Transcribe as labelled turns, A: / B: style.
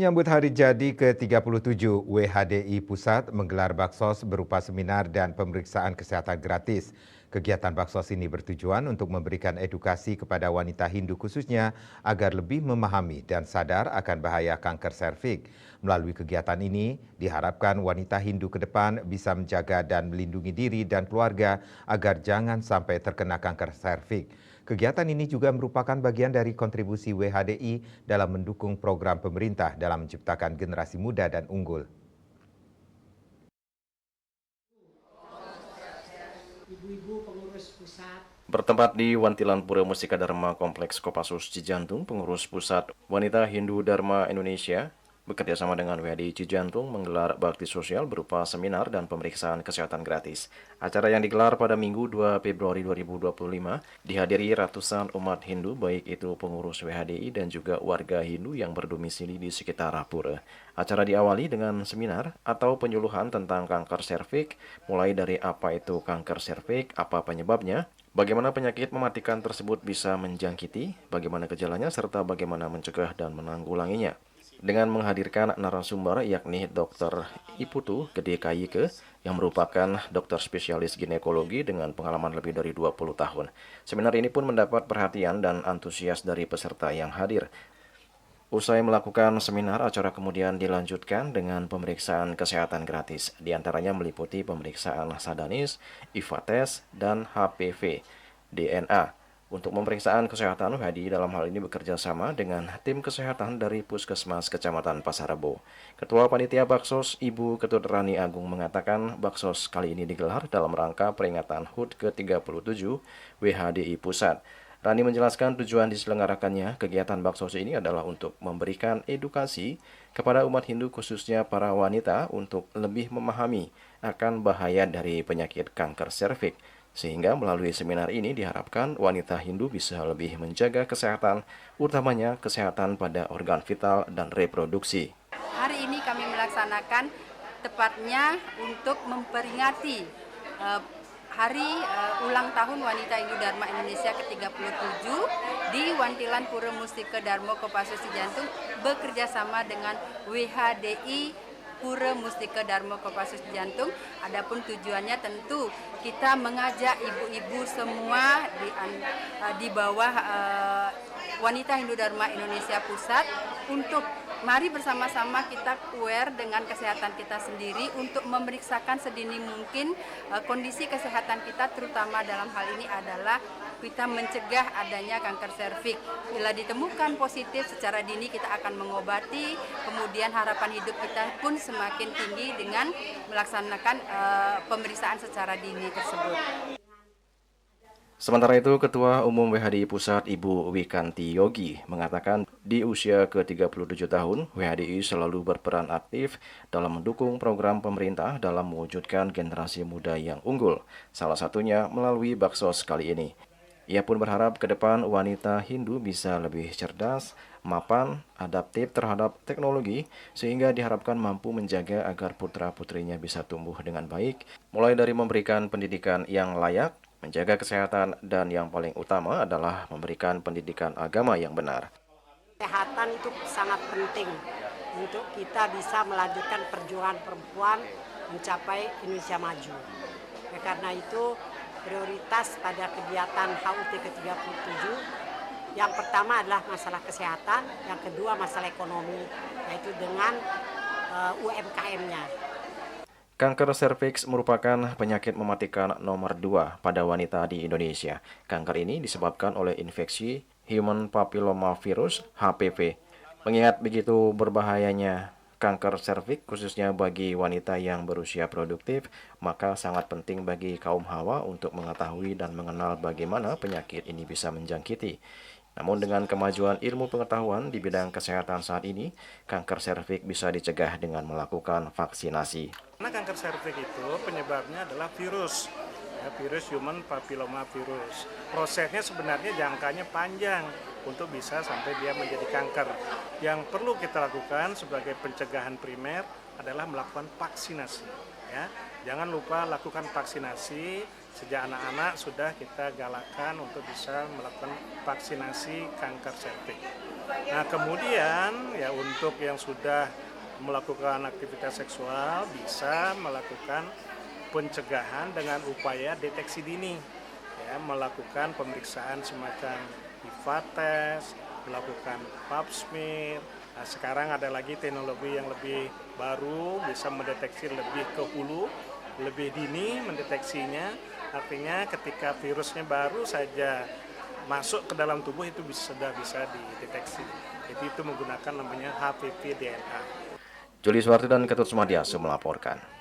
A: Menyambut hari jadi ke-37, WHDI Pusat menggelar baksos berupa seminar dan pemeriksaan kesehatan gratis. Kegiatan baksos ini bertujuan untuk memberikan edukasi kepada wanita Hindu khususnya agar lebih memahami dan sadar akan bahaya kanker serviks. Melalui kegiatan ini, diharapkan wanita Hindu ke depan bisa menjaga dan melindungi diri dan keluarga agar jangan sampai terkena kanker serviks. Kegiatan ini juga merupakan bagian dari kontribusi WHDI dalam mendukung program pemerintah dalam menciptakan generasi muda dan unggul.
B: Ibu-ibu pengurus pusat.
C: Bertempat di Wantilan Pura Mustika Dharma Kompleks Kopassus Cijantung, pengurus pusat Wanita Hindu Dharma Indonesia bekerja sama dengan WHDI Cijantung menggelar bakti sosial berupa seminar dan pemeriksaan kesehatan gratis. Acara yang digelar pada Minggu 2 Februari 2025 dihadiri ratusan umat Hindu, baik itu pengurus WHDI dan juga warga Hindu yang berdomisili di sekitar pura. Acara diawali dengan seminar atau penyuluhan tentang kanker serviks, mulai dari apa itu kanker serviks, apa penyebabnya, bagaimana penyakit mematikan tersebut bisa menjangkiti, bagaimana gejalanya, serta bagaimana mencegah dan menanggulanginya. Dengan menghadirkan narasumber yakni Dr. Iputu Gede Kayike yang merupakan dokter spesialis ginekologi dengan pengalaman lebih dari 20 tahun. Seminar ini pun mendapat perhatian dan antusias dari peserta yang hadir. Usai melakukan seminar, acara kemudian dilanjutkan dengan pemeriksaan kesehatan gratis. Di antaranya meliputi pemeriksaan sadanis, IVA tes, dan HPV, DNA. Untuk pemeriksaan kesehatan, WHDI dalam hal ini bekerja sama dengan tim kesehatan dari Puskesmas Kecamatan Pasar Rebo. Ketua Panitia Baksos, Ibu Ketut Rani Agung mengatakan baksos kali ini digelar dalam rangka peringatan HUT ke-37 WHDI Pusat. Rani menjelaskan tujuan diselenggarakannya kegiatan baksos ini adalah untuk memberikan edukasi kepada umat Hindu khususnya para wanita untuk lebih memahami akan bahaya dari penyakit kanker serviks. Sehingga melalui seminar ini diharapkan wanita Hindu bisa lebih menjaga kesehatan, utamanya kesehatan pada organ vital dan reproduksi.
D: Hari ini kami melaksanakan tepatnya untuk memperingati Hari Ulang Tahun Wanita Hindu Dharma Indonesia ke-37 di Wantilan Pura Mustika Dharma Kopassus Cijantung bekerja sama dengan WHDI Pura Mustika Dharma Kopassus Cijantung. Adapun tujuannya tentu kita mengajak ibu-ibu semua di bawah Wanita Hindu Dharma Indonesia Pusat untuk mari bersama-sama kita aware dengan kesehatan kita sendiri untuk memeriksakan sedini mungkin kondisi kesehatan kita, terutama dalam hal ini adalah kita mencegah adanya kanker serviks. Bila ditemukan positif secara dini kita akan mengobati, kemudian harapan hidup kita pun semakin tinggi dengan melaksanakan pemeriksaan secara dini tersebut.
C: Sementara itu, Ketua Umum WHDI Pusat Ibu Wikanti Yogi mengatakan di usia ke-37 tahun, WHDI selalu berperan aktif dalam mendukung program pemerintah dalam mewujudkan generasi muda yang unggul, salah satunya melalui baksos kali ini. Ia pun berharap ke depan wanita Hindu bisa lebih cerdas, mapan, adaptif terhadap teknologi, sehingga diharapkan mampu menjaga agar putra-putrinya bisa tumbuh dengan baik, mulai dari memberikan pendidikan yang layak, menjaga kesehatan, dan yang paling utama adalah memberikan pendidikan agama yang benar.
B: Kesehatan itu sangat penting untuk kita bisa melanjutkan perjuangan perempuan mencapai Indonesia maju. Karena itu prioritas pada kegiatan HUT ke-37 yang pertama adalah masalah kesehatan, yang kedua masalah ekonomi, yaitu dengan UMKM-nya.
C: Kanker serviks merupakan penyakit mematikan nomor 2 pada wanita di Indonesia. Kanker ini disebabkan oleh infeksi Human Papillomavirus (HPV). Mengingat begitu berbahayanya kanker serviks khususnya bagi wanita yang berusia produktif, maka sangat penting bagi kaum hawa untuk mengetahui dan mengenal bagaimana penyakit ini bisa menjangkiti. Namun dengan kemajuan ilmu pengetahuan di bidang kesehatan saat ini, kanker serviks bisa dicegah dengan melakukan vaksinasi.
E: Karena kanker serviks itu penyebabnya adalah virus. ya, virus human papilloma virus. Prosesnya sebenarnya jangkanya panjang untuk bisa sampai dia menjadi kanker. Yang perlu kita lakukan sebagai pencegahan primer adalah melakukan vaksinasi. Ya, jangan lupa lakukan vaksinasi sejak anak-anak sudah kita galakkan untuk bisa melakukan vaksinasi kanker cervix. Nah kemudian ya untuk yang sudah melakukan aktivitas seksual bisa melakukan pencegahan dengan upaya deteksi dini, ya, melakukan pemeriksaan semacam IVA test, melakukan pap smear. Nah, sekarang ada lagi teknologi yang lebih baru, bisa mendeteksi lebih ke hulu, lebih dini mendeteksinya. Artinya ketika virusnya baru saja masuk ke dalam tubuh itu sudah bisa dideteksi. Jadi itu menggunakan namanya HPV DNA.
C: Juli Suwarti dan Ketut Sumadiase melaporkan.